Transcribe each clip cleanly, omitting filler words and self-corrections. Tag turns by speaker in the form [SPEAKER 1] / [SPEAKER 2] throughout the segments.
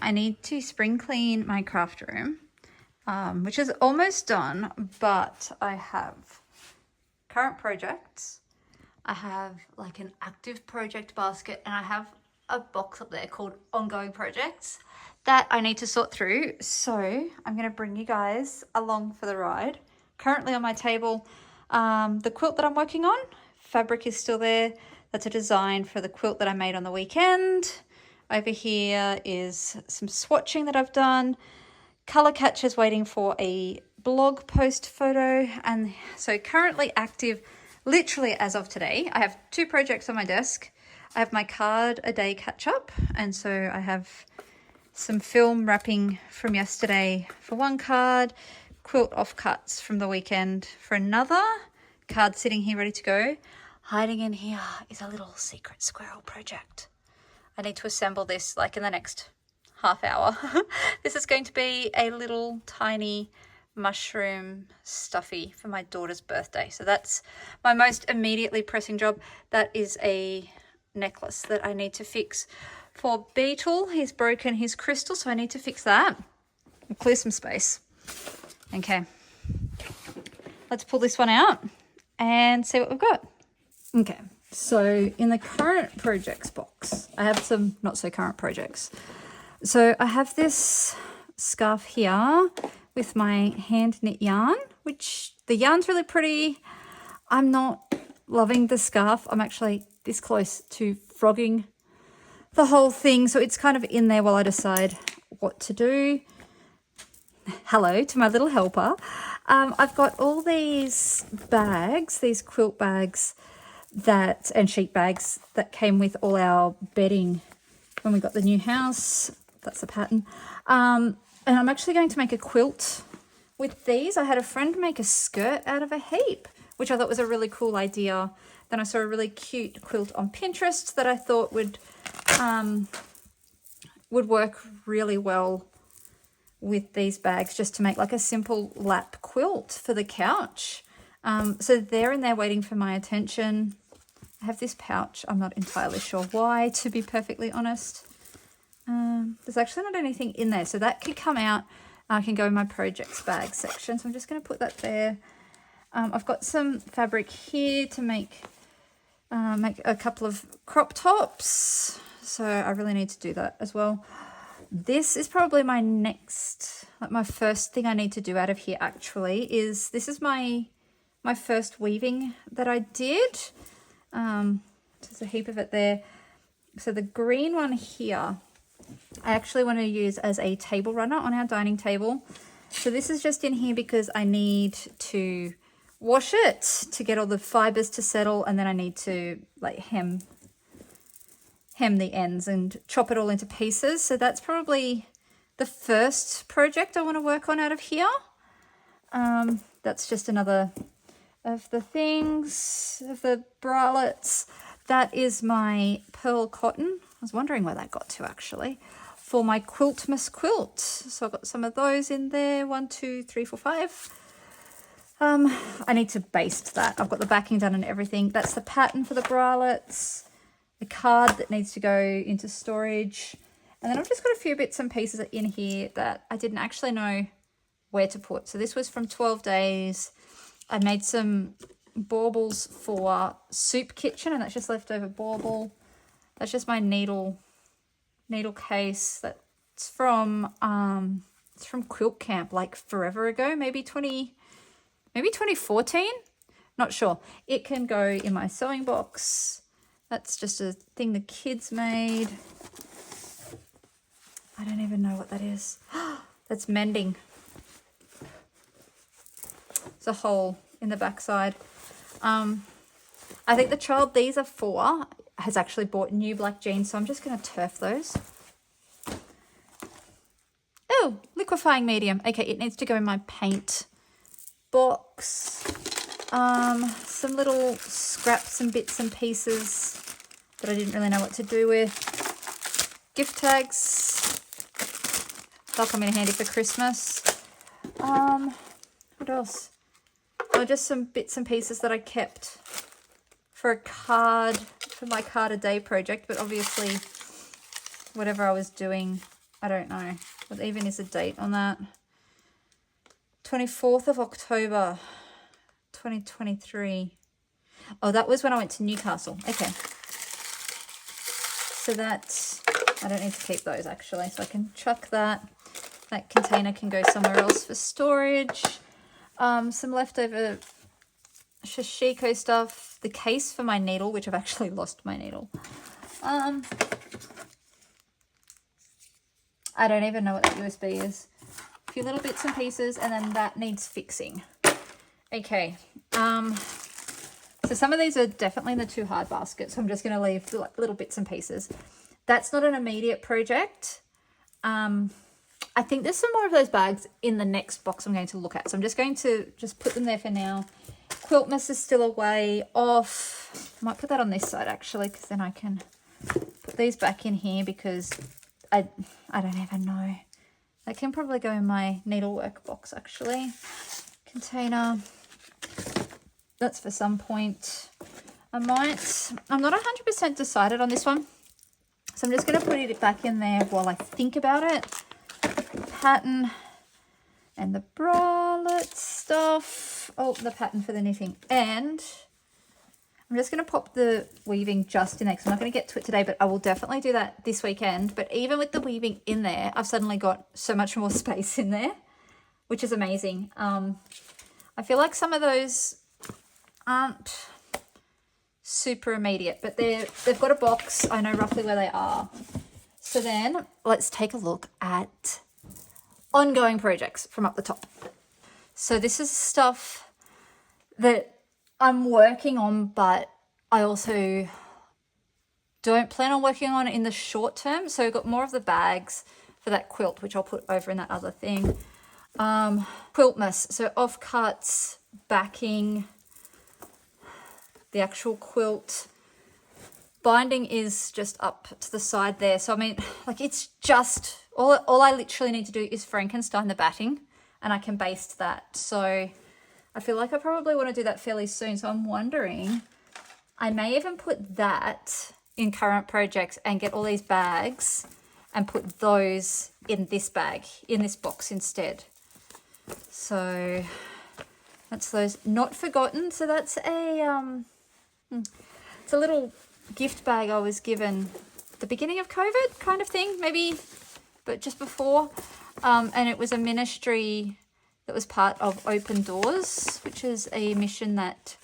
[SPEAKER 1] I need to spring clean my craft room, which is almost done, but I have current projects. I have like an active project basket, and I have a box up there called ongoing projects that I need to sort through. So I'm going to bring you guys along for the ride. Currently on my table, the quilt that I'm working on, fabric is still there. That's a design for the quilt that I made on the weekend. Over here is some swatching that I've done. Color Catcher's waiting for a blog post photo. And so currently active, literally as of today, I have 2 projects on my desk. I have my card a day catch up. And so I have some film wrapping from yesterday for one card, quilt offcuts from the weekend for another, card sitting here ready to go. Hiding in here is a little secret squirrel project. I need to assemble this like in the next half hour. This is going to be a little tiny mushroom stuffy for my daughter's birthday. So that's my most immediately pressing job. That is a necklace that I need to fix for Beetle. He's broken his crystal, so I need to fix that and clear some space. Okay, let's pull this one out and see what we've got. Okay, so in the current projects box, I have some not so current projects. So I have this scarf here with my hand knit yarn, which the yarn's really pretty. I'm not loving the scarf. I'm actually this close to frogging the whole thing, so it's kind of in there while I decide what to do. Hello to my little helper. I've got all these bags, these quilt bags and sheet bags that came with all our bedding when we got the new house. That's the pattern. And I'm actually going to make a quilt with these. I had a friend make a skirt out of a heap, which I thought was a really cool idea. Then I saw a really cute quilt on Pinterest that I thought would work really well with these bags, just to make like a simple lap quilt for the couch. So they're in there waiting for my attention. I have this pouch. I'm not entirely sure why, to be perfectly honest. There's actually not anything in there, so that could come out. I can go in my projects bag section. So I'm just going to put that there. I've got some fabric here to make a couple of crop tops. So I really need to do that as well. This is probably my next, like my first thing I need to do out of here actually is, this is my first weaving that I did. There's a heap of it there. So the green one here, I actually want to use as a table runner on our dining table. So this is just in here because I need to wash it to get all the fibers to settle, and then I need to like hem the ends and chop it all into pieces. So that's probably the first project I want to work on out of here. That's just another of the things, of the bralettes. That is my pearl cotton. I was wondering where that got to actually, for my Quiltmas quilt. So I've got some of those in there. 1, 2, 3, 4, 5. I need to baste that. I've got the backing done and everything. That's the pattern for the bralettes. The card that needs to go into storage. And then I've just got a few bits and pieces in here that I didn't actually know where to put. So this was from 12 days. I made some baubles for soup kitchen, and that's just leftover bauble. That's just my needle case. That's from it's from Quilt Camp like forever ago, maybe 2014. Not sure. It can go in my sewing box. That's just a thing the kids made. I don't even know what that is. That's mending. It's a hole in the backside. I think the child these are for has actually bought new black jeans, so I'm just going to turf those. Oh, liquefying medium. Okay, it needs to go in my paint box. Some little scraps and bits and pieces that I didn't really know what to do with. Gift tags. They'll come in handy for Christmas. What else? Oh, just some bits and pieces that I kept for a card, for my card a day project, but obviously whatever I was doing I don't know. What even is the date on that? 24th of October, 2023. Oh, that was when I went to Newcastle. Okay. So that's, I don't need to keep those actually. So I can chuck that. That container can go somewhere else for storage. Some leftover Shashiko stuff. The case for my needle, which I've actually lost my needle. I don't even know what that USB is. A few little bits and pieces, and then that needs fixing. Okay. So some of these are definitely in the too hard basket, so I'm just going to leave little bits and pieces. That's not an immediate project. I think there's some more of those bags in the next box I'm going to look at, so I'm just going to put them there for now. Quiltmas is still a way off. I might put that on this side actually, because then I can put these back in here, because I don't even know. That can probably go in my needlework box actually. Container. That's for some point. I'm not 100% decided on this one. So I'm just going to put it back in there while I think about it. The pattern and the bralette stuff. Oh, the pattern for the knitting. And I'm just going to pop the weaving just in there, because I'm not going to get to it today, but I will definitely do that this weekend. But even with the weaving in there, I've suddenly got so much more space in there, which is amazing. I feel like some of those aren't super immediate, but they've got a box. I know roughly where they are. So then let's take a look at ongoing projects from up the top. So this is stuff that I'm working on, but I also don't plan on working on in the short term. So I've got more of the bags for that quilt, which I'll put over in that other thing. Quiltmas, so offcuts, backing, the actual quilt. Binding is just up to the side there. So I mean, like, it's just, all I literally need to do is Frankenstein the batting, and I can baste that. So I feel like I probably want to do that fairly soon. So I'm wondering, I may even put that in current projects and get all these bags and put those in this bag, in this box instead. So that's those not forgotten. So that's a, it's a little gift bag I was given at the beginning of COVID kind of thing, maybe, but just before. And it was a ministry that was part of Open Doors, which is a mission that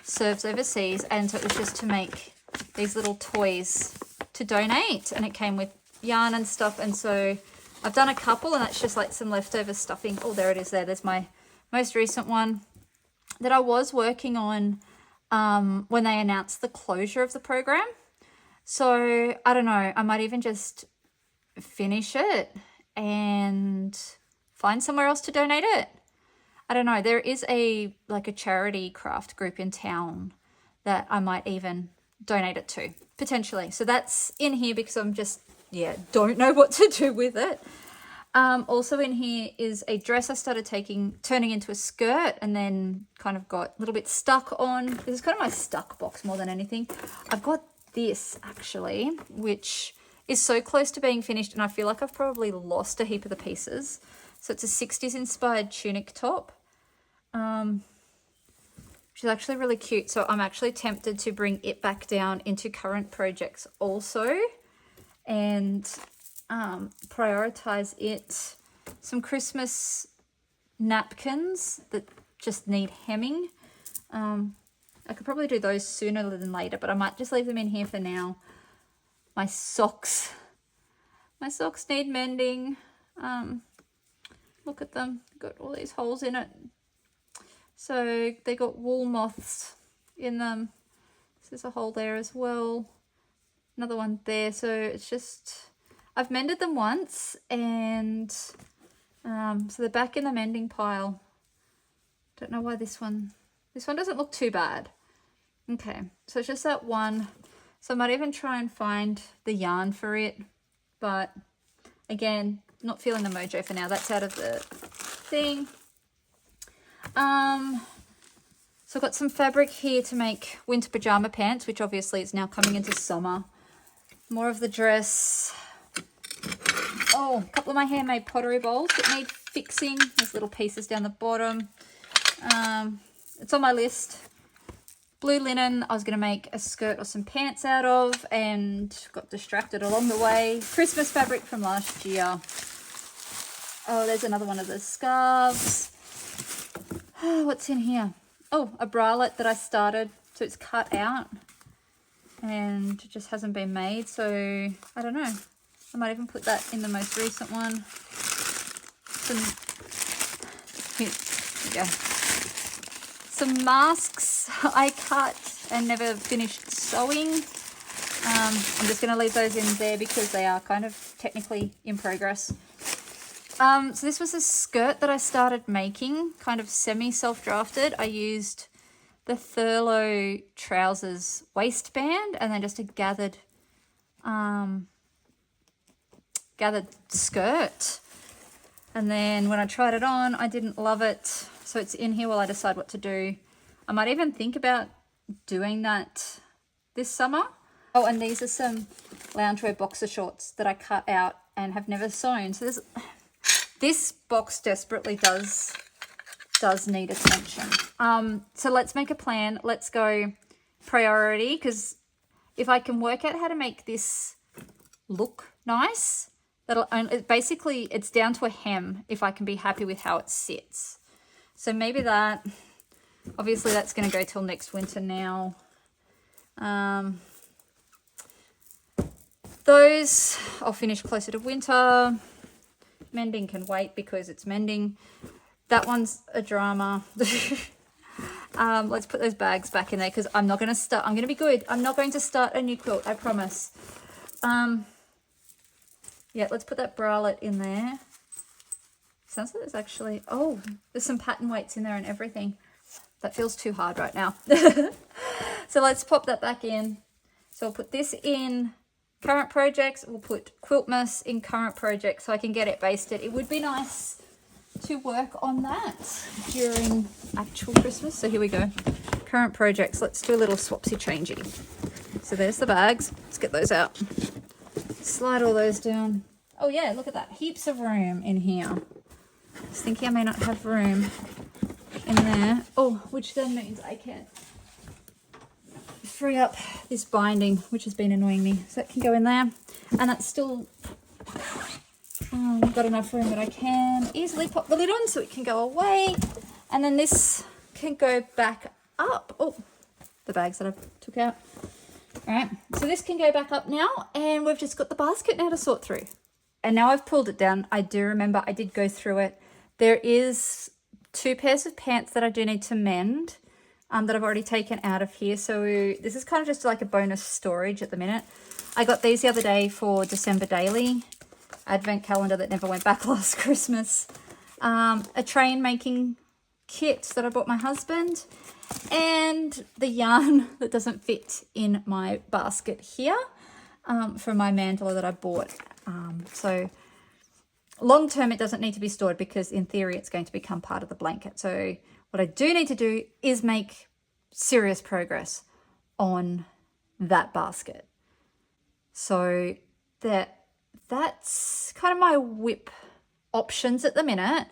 [SPEAKER 1] serves overseas. And so it was just to make these little toys to donate, and it came with yarn and stuff. And so I've done a couple, and that's just like some leftover stuffing. Oh, there it is there. There's my most recent one that I was working on when they announced the closure of the program. So I don't know, I might even just finish it and find somewhere else to donate it. I don't know. There is a charity craft group in town that I might even donate it to, potentially. So that's in here because I'm just, don't know what to do with it. Also in here is a dress I started turning into a skirt, and then kind of got a little bit stuck on. This is kind of my stuck box more than anything. I've got this actually, which is so close to being finished, and I feel like I've probably lost a heap of the pieces. So it's a 60s inspired tunic top, which is actually really cute. So I'm actually tempted to bring it back down into current projects also, and prioritize it. Some Christmas napkins that just need hemming. I could probably do those sooner than later, but I might just leave them in here for now. My socks need mending. Look at them, got all these holes in it. So they got wool moths in them. So there's a hole there as well. Another one there. So it's just, I've mended them once, and so they're back in the mending pile. Don't know why this one doesn't look too bad. Okay, so it's just that one. So I might even try and find the yarn for it, but again, not feeling the mojo for now. That's out of the thing. So I've got some fabric here to make winter pajama pants, which obviously is now coming into summer. More of the dress. Oh, a couple of my handmade pottery bowls that need fixing. There's little pieces down the bottom. It's on my list. Blue linen I was going to make a skirt or some pants out of and got distracted along the way. Christmas fabric from last year. Oh, there's another one of the scarves. Oh, what's in here? Oh, a bralette that I started. So it's cut out and it just hasn't been made. So I don't know. I might even put that in the most recent one. Some masks I cut and never finished sewing. I'm just going to leave those in there because they are kind of technically in progress. So this was a skirt that I started making, kind of semi-self-drafted. I used the Thurlow trousers waistband and then just a gathered skirt. And then when I tried it on, I didn't love it. So it's in here while I decide what to do. I might even think about doing that this summer. Oh, and these are some loungewear boxer shorts that I cut out and have never sewn. So this box desperately does need attention. So let's make a plan. Let's go priority, because if I can work out how to make this look nice, basically it's down to a hem if I can be happy with how it sits. So maybe that, obviously that's going to go till next winter now. Those I'll finish closer to winter. Mending can wait because it's mending. That one's a drama. Let's put those bags back in there because I'm not going to start. I'm going to be good. I'm not going to start a new quilt, I promise. Yeah, let's put that bralette in there. Sounds like there's actually, oh, there's some pattern weights in there and everything. That feels too hard right now. So let's pop that back in. So I'll put this in current projects. We'll put Quiltmas in current projects so I can get it basted. It would be nice to work on that during actual Christmas. So here we go. Current projects. Let's do a little swapsy changey. So there's the bags. Let's get those out. Slide all those down. Oh yeah, look at that. Heaps of room in here. I was thinking I may not have room in there. Oh, which then means I can free up this binding, which has been annoying me. So that can go in there. And that's still got enough room that I can easily pop the lid on so it can go away. And then this can go back up. Oh, the bags that I took out. All right, so this can go back up now, and we've just got the basket now to sort through. And now I've pulled it down. I do remember I did go through it. There is 2 pairs of pants that I do need to mend that I've already taken out of here. So this is kind of just like a bonus storage at the minute. I got these the other day for December Daily advent calendar that never went back last Christmas. A train making kit that I bought my husband, and the yarn that doesn't fit in my basket here from my mandala that I bought. So long term it doesn't need to be stored because in theory it's going to become part of the blanket. So what I do need to do is make serious progress on that basket. So that's kind of my whip options at the minute.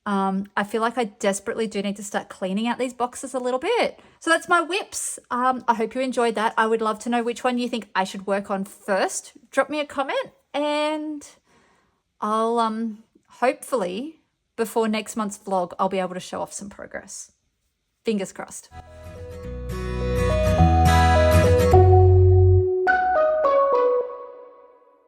[SPEAKER 1] I feel like I desperately do need to start cleaning out these boxes a little bit. So that's my whips. I hope you enjoyed that. I would love to know which one you think I should work on first. Drop me a comment and I'll hopefully before next month's vlog, I'll be able to show off some progress. Fingers crossed.